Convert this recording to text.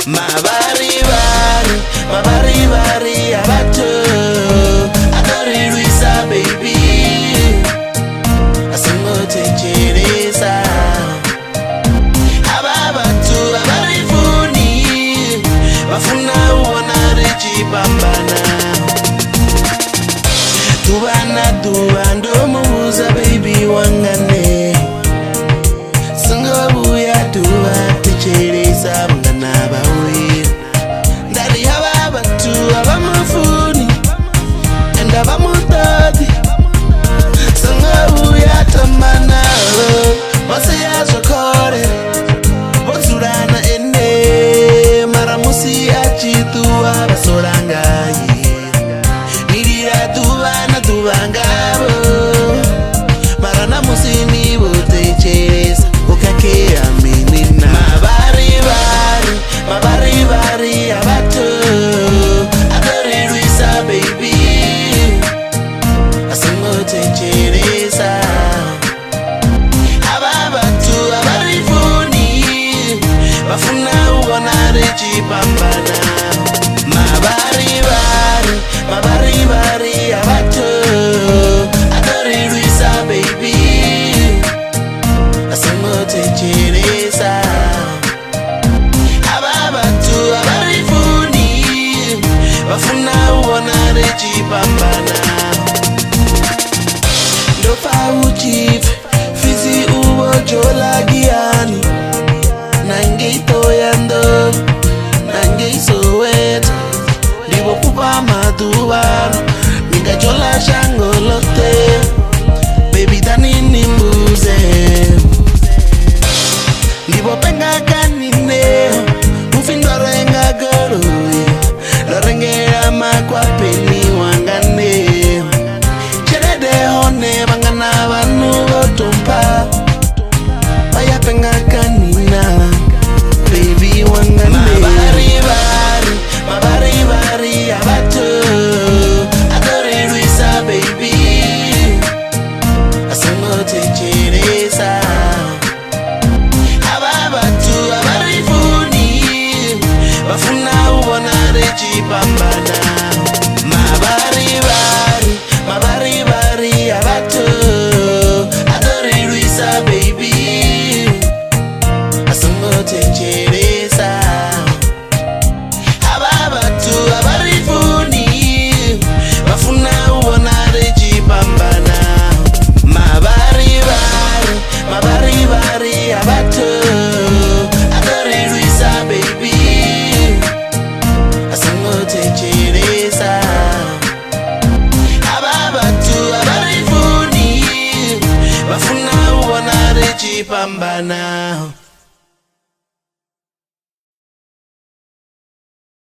Mavharivhari, Mavharivhari, abato Adorirwisa baby Asingotecheresa Ababatu abarifuni Bafuna uona rechipambana Tubana duando muza baby wangane Singobuya duwa techeresa mngana bawe Ndari ababatu abamufuni Enda bamutati Singobuya tamana Mose ya sokore Boturana ene Maramusi achitua basorangayi Nirira tubana tubangabo Marana musini botecheresa Ukakea menina Mavharivhari, Mavharivhari, abato Adorirwisa baby Asingotecheresa Ababatu abarifuni Bafuna uona rechipambana Mavharivhari, Mavharivhari, abato Adorirwisa baby Asingotecheresa Ababatu abarifuni Bafuna uona rechipambana Ndofa uchief Fizzy uwo jola giani Nange THOHOYANDOU Nange Soweto Ndibo pupa maduwano Minga jola shangolote Baby tanini mbuze Ndibo penga kanine Ufindwarenga goroi Lorengera makwa peni wangane Cherede hone bangana banu otumpa Baya penga kanina Baby wangane Mavharivhari, Mavharivhari, abato Adorirwisa baby Asingotecheresa Ababatu abarifuni Bafuna uona rechipambana Mavharivhari, Mavharivhari, abato Adorirwisa baby Asingotecheresa Ababatu abarifuni Bafuna uona rechipambana Mavharivhari, Mavharivhari, abato Adorirwisa baby Asingotecheresa Ababatu abarifuni Bafuna uona rechipambana